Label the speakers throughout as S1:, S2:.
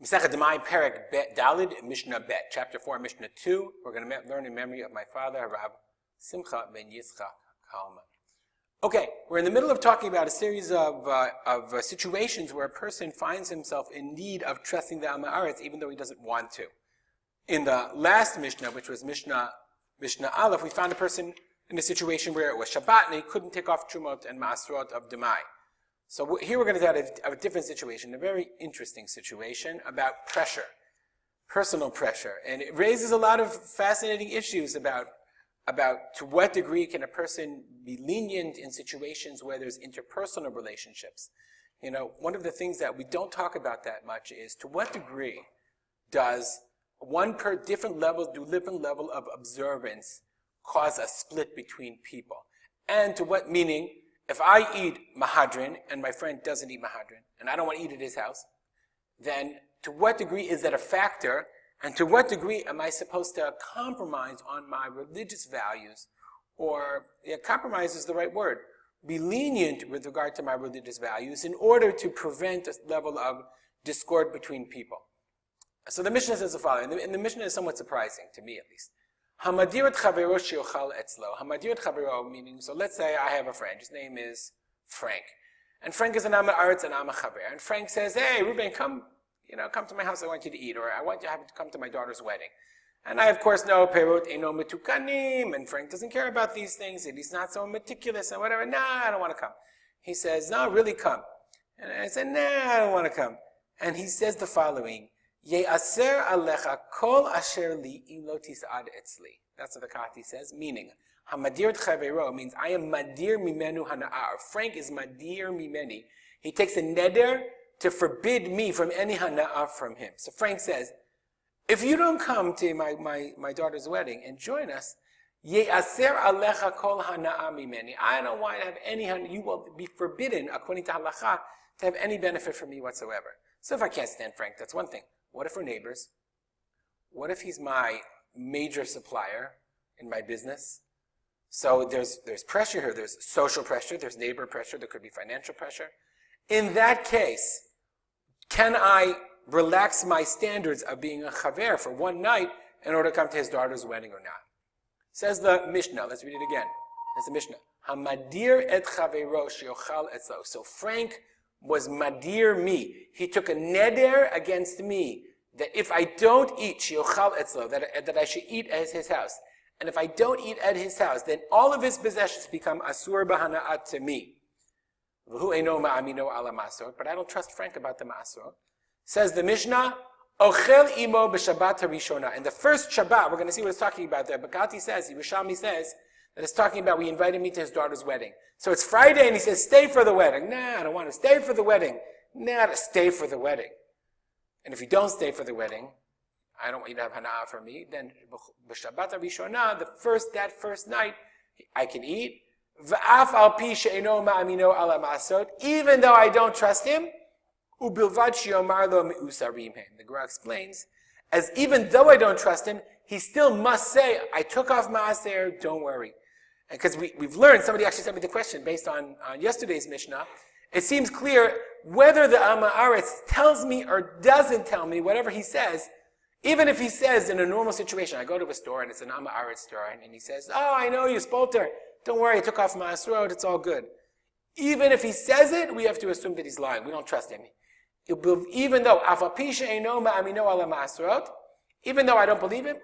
S1: Mishnah Demai Perek Bet Dalid Mishnah Bet, chapter 4, Mishnah 2. We're going to learn in memory of my father, Harav Simcha ben Yitzchak Kalman. Okay, we're in the middle of talking about a series of situations where a person finds himself in need of trusting the Am Haaretz even though he doesn't want to. In the last Mishnah, which was Mishnah Aleph, we found a person in a situation where it was Shabbat and he couldn't take off chumrot and masrot of Demai. So here we're going to have a different situation, a very interesting situation about pressure, personal pressure. And it raises a lot of fascinating issues about to what degree can a person be lenient in situations where there's interpersonal relationships. You know, one of the things that we don't talk about that much is to what degree does different level of observance cause a split between people? And to what meaning, if I eat mahadrin and my friend doesn't eat mahadrin, and I don't want to eat at his house, then to what degree is that a factor, and to what degree am I supposed to compromise on my religious values, or compromise is the right word, be lenient with regard to my religious values in order to prevent a level of discord between people. So the Mishnah says the following, and the Mishnah is somewhat surprising, to me at least. Hamadirat chavero sheyochal etzlo. Hamadirat chavero meaning, so let's say I have a friend, his name is Frank. And Frank is an Am Haaretz and I'm a chaver. And Frank says, hey, Ruben, come to my house, I want you to eat, or I want you to come to my daughter's wedding. And I, of course, know perot eno metukanim, and Frank doesn't care about these things, and he's not so meticulous and whatever. Nah, I don't want to come. He says, no, really come. And I said, nah, I don't want to come. And he says the following, Ye'aser alecha kol asher li im lo tis'ad etzli. That's what the Kati says, meaning, Hamadir chavero means I am madir mimenu hana'ar. Frank is madir mimeni. He takes a neder to forbid me from any hana'ah from him. So Frank says, if you don't come to my daughter's wedding and join us, Ye'aser alecha kol hana'ah mimeni. I don't want to have any hana'ah. You will be forbidden, according to halacha, to have any benefit from me whatsoever. So if I can't stand Frank, that's one thing. What if we're neighbors? What if he's my major supplier in my business? So there's pressure here. There's social pressure. There's neighbor pressure. There could be financial pressure. In that case, can I relax my standards of being a chaver for one night in order to come to his daughter's wedding or not? Says the Mishnah. Let's read it again. That's the Mishnah. Hamadir et chavero sheyochal etzlo. So Frank was madir me. He took a neder against me that if I don't eat sheyochal etzlo, that I should eat at his house. And if I don't eat at his house, then all of his possessions become asur b'hana'at to me. V'hu eino ma'amino ala masor. But I don't trust Frank about the masor. Says the Mishnah, ochel imo b'shabbat harishona. And the first Shabbat, we're going to see what it's talking about there. But Gati says, Yerushalmi says, that it's talking about we invited me to his daughter's wedding. So it's Friday and he says, stay for the wedding. Nah, I don't want to stay for the wedding. Nah, to stay for the wedding. And if you don't stay for the wedding, I don't want you to have hana'ah for me, then b'shabbat harishona, that first night, I can eat. V'af al pi she'eno ma'amino ala ma'asot, even though I don't trust him, u'bilvad she'omar lo me'usarim hem. The Gemara explains, as even though I don't trust him, he still must say, I took off ma'aser, don't worry. Because we've learned, somebody actually sent me the question based on yesterday's Mishnah, it seems clear whether the Am Haaretz tells me or doesn't tell me, whatever he says, even if he says in a normal situation, I go to a store and it's an Am Haaretz store, and he says, oh, I know you spolter, don't worry, I took off ma'asrot, it's all good. Even if he says it, we have to assume that he's lying. We don't trust him. Even though, even though I don't believe him,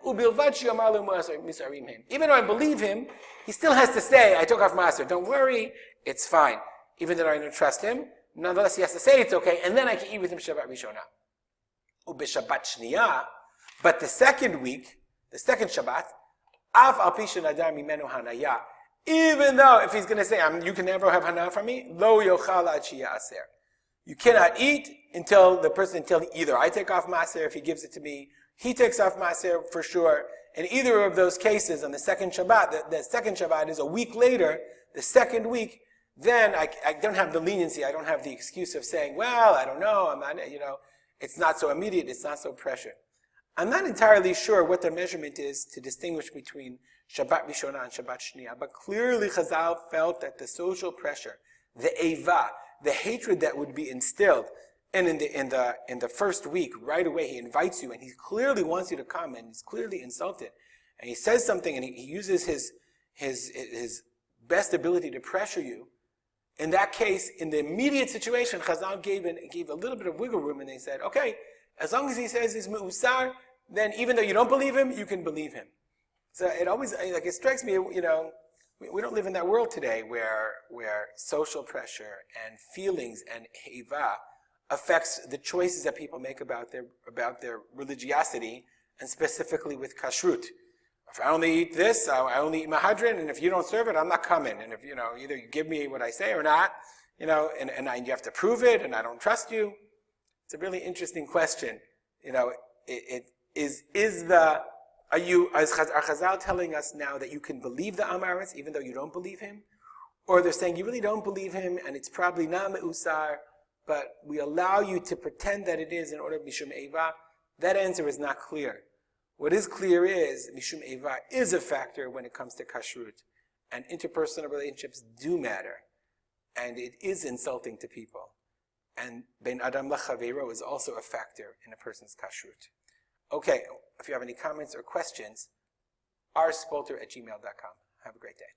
S1: even though I believe him, he still has to say, I took off ma'aser, don't worry, it's fine. Even though I don't trust him, nonetheless he has to say it's okay, and then I can eat with him Shabbat Rishona. Ubeshabbat Shniya, but the second week, the second Shabbat, Av al pi shenadar mimenu hanaya, even though if he's going to say, you can never have hana from me, lo yochal ad shiyaser. You cannot eat until either I take off maaser if he gives it to me, he takes off maaser for sure. In either of those cases, on the second Shabbat, the second Shabbat is a week later, the second week, then I don't have the leniency, I don't have the excuse of saying, well, I don't know, I'm not, it's not so immediate, it's not so pressured. I'm not entirely sure what the measurement is to distinguish between Shabbat Rishonah and Shabbat Shniya, but clearly Chazal felt that the social pressure, the Eva, the hatred that would be instilled and in the first week, right away, he invites you, and he clearly wants you to come, and he's clearly insulted, and he says something, and he uses his best ability to pressure you. In that case, in the immediate situation, Chazal gave a little bit of wiggle room, and they said, okay, as long as he says he's me'usar, then even though you don't believe him, you can believe him. So it strikes me, we don't live in that world today where social pressure and feelings and heva affects the choices that people make about their religiosity, and specifically with kashrut. If I only eat this, I only eat mahadrin, and if you don't serve it, I'm not coming. And if, either you give me what I say or not, and you have to prove it, and I don't trust you. It's a really interesting question. Are Chazal telling us now that you can believe the Amaretz even though you don't believe him? Or they're saying you really don't believe him, and it's probably not me'usar, but we allow you to pretend that it is in order mishum eva? That answer is not clear. What is clear is mishum eva is a factor when it comes to kashrut, and interpersonal relationships do matter, and it is insulting to people. And ben adam lachavero is also a factor in a person's kashrut. Okay, if you have any comments or questions, rspolter@gmail.com. Have a great day.